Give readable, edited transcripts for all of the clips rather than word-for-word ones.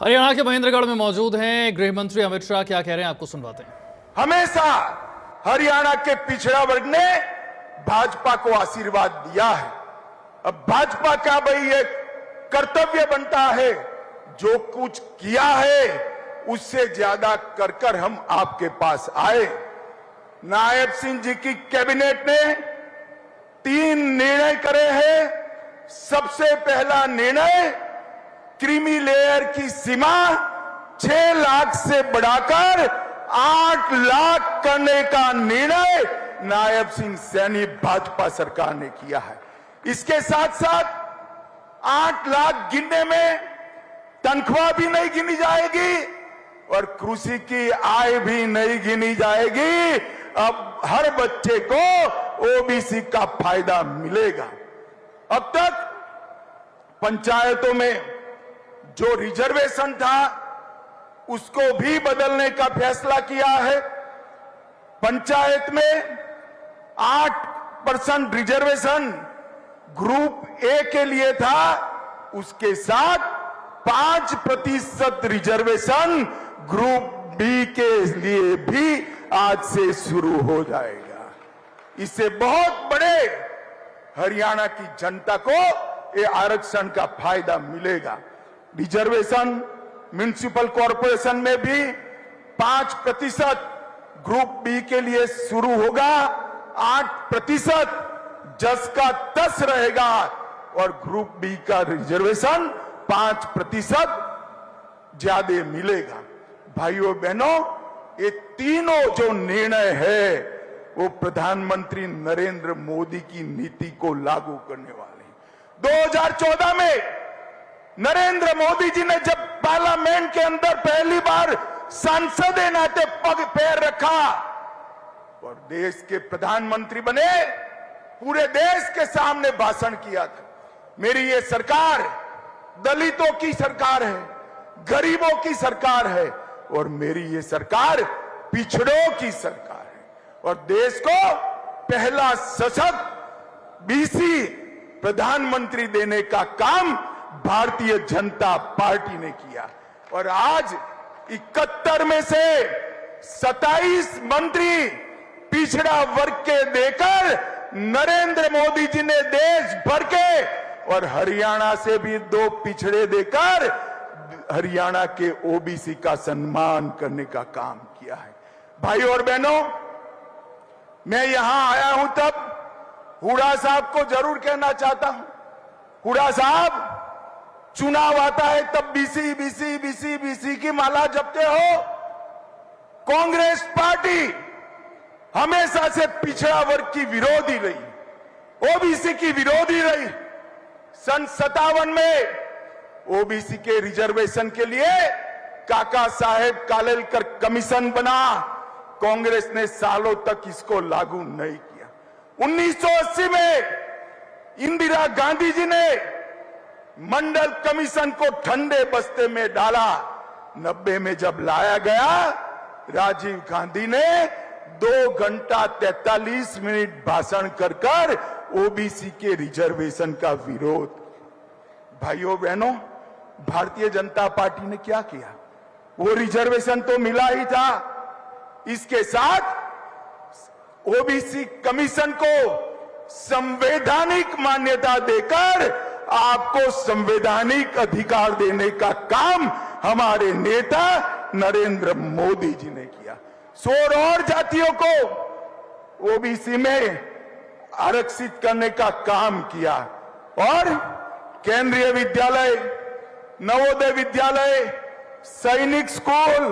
हरियाणा के महेंद्रगढ़ में मौजूद हैं गृह मंत्री अमित शाह। क्या कह रहे हैं आपको सुनवाते हैं। हमेशा हरियाणा के पिछड़ा वर्ग ने भाजपा को आशीर्वाद दिया है। अब भाजपा का भाई एक कर्तव्य बनता है, जो कुछ किया है उससे ज्यादा कर कर हम आपके पास आए। नायब सिंह जी की कैबिनेट ने 3 निर्णय करे हैं। सबसे पहला निर्णय, क्रीमी लेयर की सीमा 6 लाख से बढ़ाकर 8 लाख करने का निर्णय नायब सिंह सैनी भाजपा सरकार ने किया है। इसके साथ साथ 8 लाख गिनने में तनख्वाह भी नहीं गिनी जाएगी और कृषि की आय भी नहीं गिनी जाएगी। अब हर बच्चे को ओबीसी का फायदा मिलेगा। अब तक पंचायतों में जो रिजर्वेशन था उसको भी बदलने का फैसला किया है। पंचायत में 8% रिजर्वेशन ग्रुप ए के लिए था, उसके साथ 5% रिजर्वेशन ग्रुप बी के लिए भी आज से शुरू हो जाएगा। इससे बहुत बड़े हरियाणा की जनता को ये आरक्षण का फायदा मिलेगा। रिजर्वेशन म्युनिसिपल कॉरपोरेशन में भी 5% ग्रुप बी के लिए शुरू होगा, 8% जस का तस रहेगा और ग्रुप बी का रिजर्वेशन 5% ज्यादा मिलेगा। भाइयों बहनों, ये तीनों जो निर्णय है वो प्रधानमंत्री नरेंद्र मोदी की नीति को लागू करने वाले हैं। 2014 में नरेंद्र मोदी जी ने जब पार्लियामेंट के अंदर पहली बार सांसद नाते पग पैर रखा और देश के प्रधानमंत्री बने, पूरे देश के सामने भाषण किया था, मेरी ये सरकार दलितों की सरकार है, गरीबों की सरकार है और मेरी ये सरकार पिछड़ों की सरकार है और देश को पहला सशक्त बीसी प्रधानमंत्री देने का काम भारतीय जनता पार्टी ने किया। और आज 71 में से 27 मंत्री पिछड़ा वर्ग के देकर नरेंद्र मोदी जी ने देश भर के और हरियाणा से भी 2 पिछड़े देकर हरियाणा के ओबीसी का सम्मान करने का काम किया है। भाइयों और बहनों, मैं यहां आया हूं तब हुड्डा साहब को जरूर कहना चाहता हूं, हुड्डा साहब, चुनाव आता है तब बीसी बीसी बीसी बीसी की माला जपते हो। कांग्रेस पार्टी हमेशा से पिछड़ा वर्ग की विरोधी रही, ओबीसी की विरोधी रही। सन 57 में ओबीसी के रिजर्वेशन के लिए काका साहेब कालेलकर कमीशन बना, कांग्रेस ने सालों तक इसको लागू नहीं किया। 1980 में इंदिरा गांधी जी ने मंडल कमीशन को ठंडे बस्ते में डाला। 90 में जब लाया गया, राजीव गांधी ने 2 घंटा 43 मिनट भाषण कर ओबीसी के रिजर्वेशन का विरोध। भाइयों बहनों, भारतीय जनता पार्टी ने क्या किया? वो रिजर्वेशन तो मिला ही था, इसके साथ ओबीसी कमीशन को संवैधानिक मान्यता देकर आपको संवैधानिक अधिकार देने का काम हमारे नेता नरेंद्र मोदी जी ने किया। 16 और जातियों को ओबीसी में आरक्षित करने का काम किया और केंद्रीय विद्यालय, नवोदय विद्यालय, सैनिक स्कूल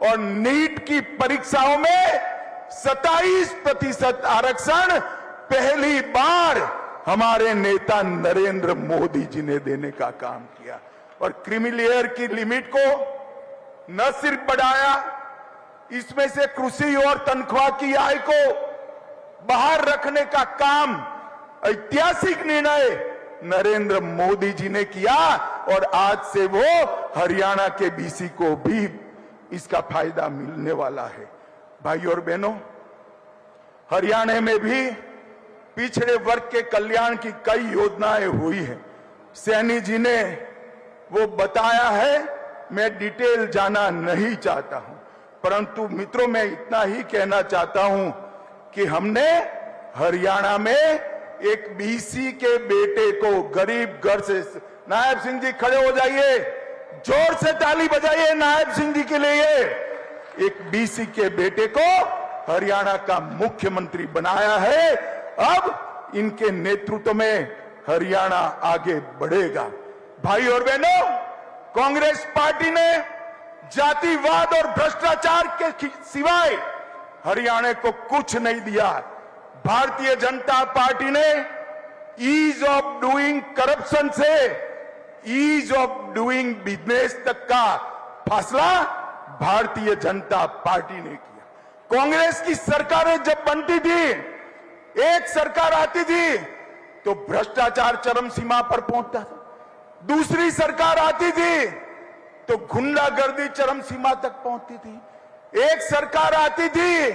और नीट की परीक्षाओं में 27% आरक्षण पहली बार हमारे नेता नरेंद्र मोदी जी ने देने का काम किया। और क्रीमी लेयर की लिमिट को न सिर्फ बढ़ाया, इसमें से कृषि और तनख्वाह की आय को बाहर रखने का काम, ऐतिहासिक निर्णय नरेंद्र मोदी जी ने किया और आज से वो हरियाणा के बीसी को भी इसका फायदा मिलने वाला है। भाइयों और बहनों, हरियाणा में भी पिछड़े वर्ग के कल्याण की कई योजनाएं हुई है। सैनी जी ने वो बताया है मैं डिटेल जाना नहीं चाहता हूं, परंतु मित्रों मैं इतना ही कहना चाहता हूं कि हमने हरियाणा में एक बीसी के बेटे को गरीब घर से, नायब सिंह जी खड़े हो जाइए, जोर से ताली बजाइए नायब सिंह जी के लिए, एक बीसी के बेटे को हरियाणा का मुख्यमंत्री बनाया है। अब इनके नेतृत्व में हरियाणा आगे बढ़ेगा। भाई और बहनों, कांग्रेस पार्टी ने जातिवाद और भ्रष्टाचार के सिवाय हरियाणा को कुछ नहीं दिया। भारतीय जनता पार्टी ने ईज ऑफ डूइंग करप्शन से ईज ऑफ डूइंग बिजनेस तक का फासला भारतीय जनता पार्टी ने किया। कांग्रेस की सरकारें जब बनती थी, एक सरकार आती थी तो भ्रष्टाचार चरम सीमा पर पहुंचता था, दूसरी सरकार आती थी तो गुंडागर्दी चरम सीमा तक पहुंचती थी, एक सरकार आती थी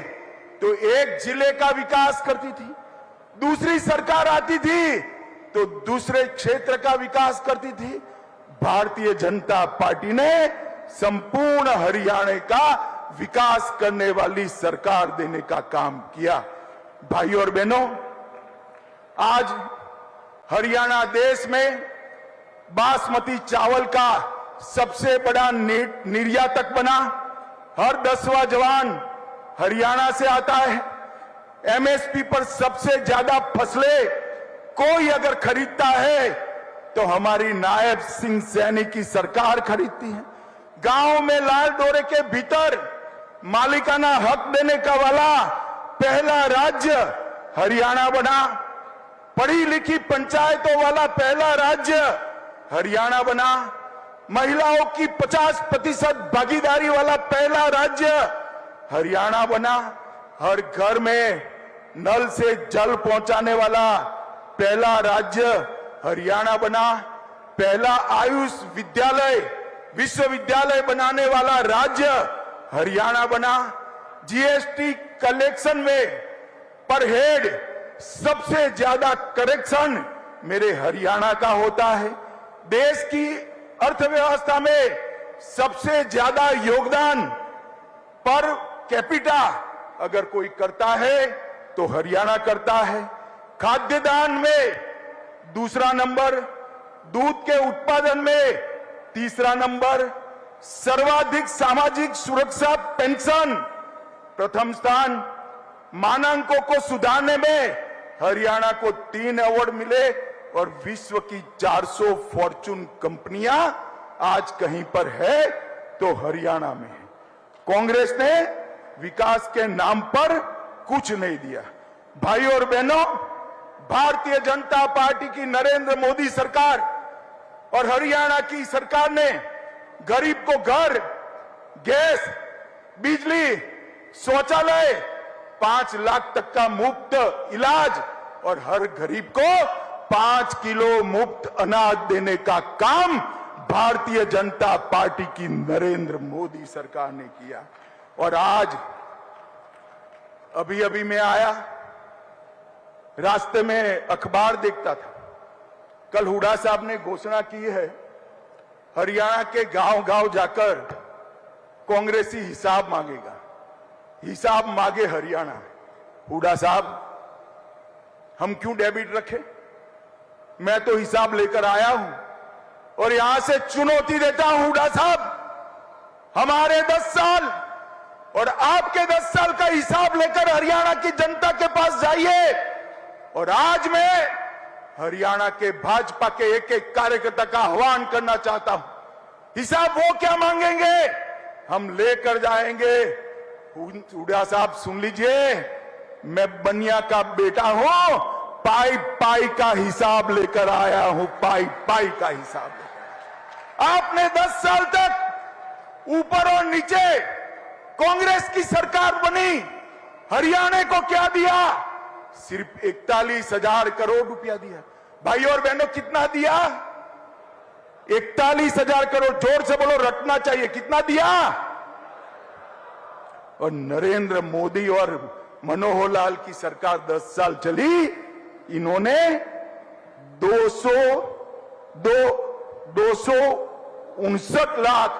तो एक जिले का विकास करती थी, दूसरी सरकार आती थी तो दूसरे क्षेत्र का विकास करती थी। भारतीय जनता पार्टी ने संपूर्ण हरियाणा का विकास करने वाली सरकार देने का काम किया। भाइयों और बहनों, आज हरियाणा देश में बासमती चावल का सबसे बड़ा निर्यातक बना। हर 10वां जवान हरियाणा से आता है। एमएसपी पर सबसे ज्यादा फसलें कोई अगर खरीदता है तो हमारी नायब सिंह सैनी की सरकार खरीदती है। गांव में लाल डोरे के भीतर मालिकाना हक देने का वाला पहला राज्य हरियाणा बना। पढ़ी लिखी पंचायतों वाला पहला राज्य हरियाणा बना। महिलाओं की 50% भागीदारी वाला पहला राज्य हरियाणा बना। हर घर में नल से जल पहुंचाने वाला पहला राज्य हरियाणा बना। पहला आयुष विद्यालय विश्वविद्यालय बनाने वाला राज्य हरियाणा बना। जीएसटी कलेक्शन में पर हेड सबसे ज्यादा करेक्शन मेरे हरियाणा का होता है। देश की अर्थव्यवस्था में सबसे ज्यादा योगदान पर कैपिटा अगर कोई करता है तो हरियाणा करता है। खाद्यदान में दूसरा नंबर, दूध के उत्पादन में तीसरा नंबर, सर्वाधिक सामाजिक सुरक्षा पेंशन प्रथम स्थान। मानांकों को सुधारने में हरियाणा को 3 अवार्ड मिले और विश्व की 400 फॉर्चून कंपनियां आज कहीं पर है तो हरियाणा में है। कांग्रेस ने विकास के नाम पर कुछ नहीं दिया। भाइयों और बहनों, भारतीय जनता पार्टी की नरेंद्र मोदी सरकार और हरियाणा की सरकार ने गरीब को घर, गैस, बिजली, शौचालय, 5 लाख तक का मुफ्त इलाज और हर गरीब को 5 किलो मुफ्त अनाज देने का काम भारतीय जनता पार्टी की नरेंद्र मोदी सरकार ने किया। और आज अभी मैं आया, रास्ते में अखबार देखता था, कल हुड्डा साहब ने घोषणा की है हरियाणा के गांव-गांव जाकर कांग्रेसी हिसाब मांगेगा। हिसाब मांगे हरियाणा। हुड्डा साहब, हम क्यों डेबिट रखें? मैं तो हिसाब लेकर आया हूं और यहां से चुनौती देता हूं हुड्डा साहब, हमारे 10 साल और आपके 10 साल का हिसाब लेकर हरियाणा की जनता के पास जाइए। और आज मैं हरियाणा के भाजपा के एक कार्यकर्ता का आह्वान करना चाहता हूं, हिसाब वो क्या मांगेंगे हम लेकर जाएंगे। हुड्डा साहब सुन लीजिए, मैं बनिया का बेटा हूं, पाई पाई का हिसाब लेकर आया हूं, पाई पाई का हिसाब लेकर। आपने 10 साल तक ऊपर और नीचे कांग्रेस की सरकार बनी, हरियाणा को क्या दिया? सिर्फ 41,000 करोड़ रुपया दिया। भाइयों और बहनों, कितना दिया? 41,000 करोड़। जोर से बोलो, रटना चाहिए। कितना दिया? और नरेंद्र मोदी और मनोहर लाल की सरकार 10 साल चली, इन्होंने 259 लाख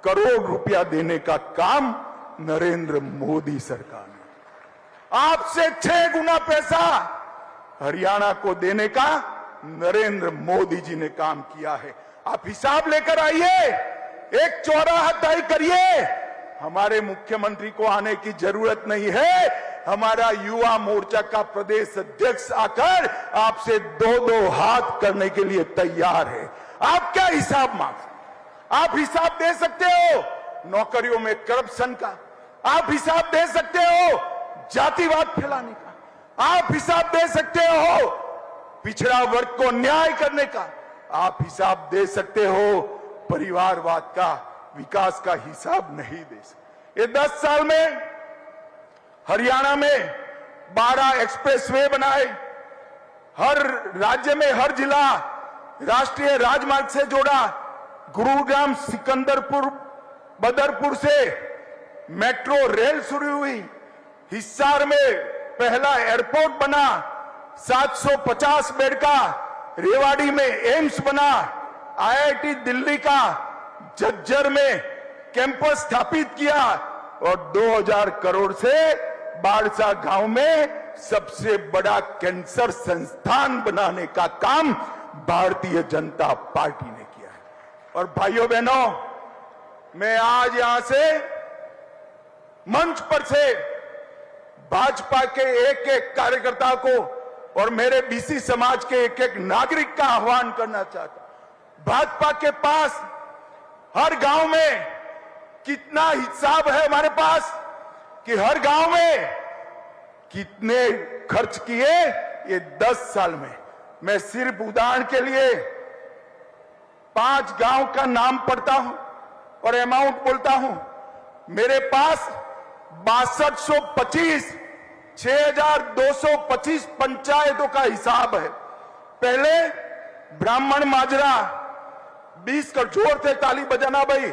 करोड़ रुपया देने का काम नरेंद्र मोदी सरकार ने, आपसे 6 गुना पैसा हरियाणा को देने का नरेंद्र मोदी जी ने काम किया है। आप हिसाब लेकर आइए, एक चौराहा तय करिए। हमारे मुख्यमंत्री को आने की जरूरत नहीं है, हमारा युवा मोर्चा का प्रदेश अध्यक्ष आकर आपसे 2-2 हाथ करने के लिए तैयार है। आप क्या हिसाब मांग, आप हिसाब दे सकते हो नौकरियों में करप्शन का, आप हिसाब दे सकते हो जातिवाद फैलाने का, आप हिसाब दे सकते हो पिछड़ा वर्ग को न्याय करने का, आप हिसाब दे सकते हो परिवारवाद का, विकास का हिसाब नहीं दे सकते। ये 10 साल में हरियाणा में 12 एक्सप्रेसवे बनाए, हर राज्य में हर जिला राष्ट्रीय राजमार्ग से जोड़ा, गुरुग्राम सिकंदरपुर बदरपुर से मेट्रो रेल शुरू हुई, हिसार में पहला एयरपोर्ट बना, 750 बेड का रेवाड़ी में एम्स बना, आईआईटी दिल्ली का झज्जर में कैंपस स्थापित किया और 2000 करोड़ से बाड़सा गांव में सबसे बड़ा कैंसर संस्थान बनाने का काम भारतीय जनता पार्टी ने किया है। और भाइयों बहनों, मैं आज यहां से मंच पर से भाजपा के एक एक कार्यकर्ता को और मेरे बीसी समाज के एक एक नागरिक का आह्वान करना चाहता हूं। भाजपा के पास हर गांव में कितना हिसाब है हमारे पास कि हर गांव में कितने खर्च किए ये 10 साल में। मैं सिर्फ उदाहरण के लिए 5 गांव का नाम पढ़ता हूं और अमाउंट बोलता हूं। मेरे पास 6225 6225 पंचायतों का हिसाब है। पहले ब्राह्मण माजरा 20 करोड़, जोर से ताली बजाना भाई,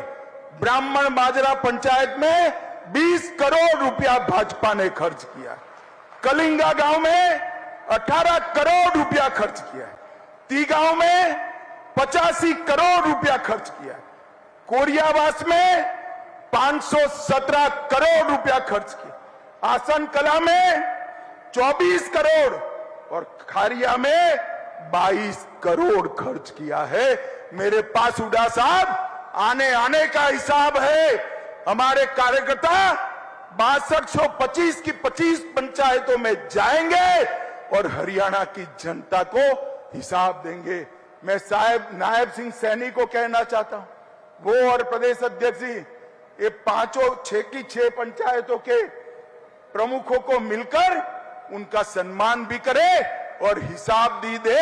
ब्राह्मण माजरा पंचायत में 20 करोड़ रुपया भाजपा ने खर्च किया। कलिंगा गांव में 18 करोड़ रुपया खर्च किया। ती गांव में 85 करोड़ रुपया खर्च किया। कोरियावास में 517 करोड़ रुपया खर्च किया। आसन कला में 24 करोड़ और खारिया में 22 करोड़ खर्च किया है। मेरे पास हुड्डा साहब आने का हिसाब है। हमारे कार्यकर्ता 6225 की 25 पंचायतों में जाएंगे और हरियाणा की जनता को हिसाब देंगे। मैं साहब नायब सिंह सैनी को कहना चाहता हूं, वो और प्रदेश अध्यक्ष जी ये 6 की 6 पंचायतों के प्रमुखों को मिलकर उनका सम्मान भी करे और हिसाब दी दे।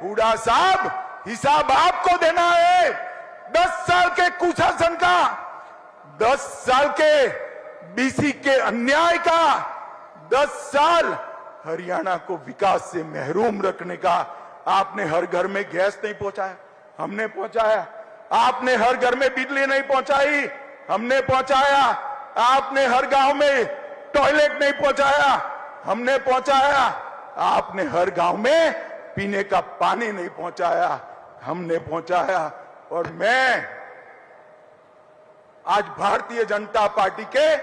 हुड्डा साहब, हिसाब आपको देना है 10 साल के कुशासन का, 10 साल के बीसी के अन्याय का, 10 साल हरियाणा को विकास से महरूम रखने का। आपने हर घर में गैस नहीं पहुंचाया, हमने पहुंचाया। आपने हर घर में बिजली नहीं पहुंचाई, हमने पहुंचाया। आपने हर गांव में टॉयलेट नहीं पहुंचाया, हमने पहुंचाया। आपने हर गांव में पीने का पानी नहीं पहुंचाया, हमने पहुंचाया। और मैं आज भारतीय जनता पार्टी के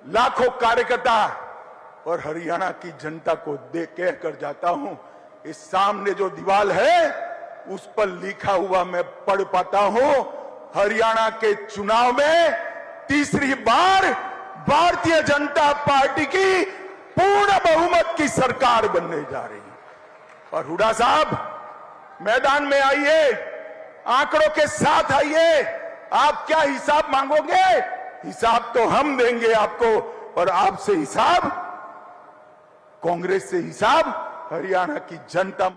लाखों कार्यकर्ता और हरियाणा की जनता को देख कहकर जाता हूं, इस सामने जो दीवार है उस पर लिखा हुआ मैं पढ़ पाता हूं, हरियाणा के चुनाव में तीसरी बार भारतीय जनता पार्टी की पूर्ण बहुमत की सरकार बनने जा रही है। और हुड्डा साहब मैदान में आइए, आंकड़ों के साथ आइए। आप क्या हिसाब मांगोगे? हिसाब तो हम देंगे आपको, और आपसे हिसाब, कांग्रेस से हिसाब हरियाणा की जनता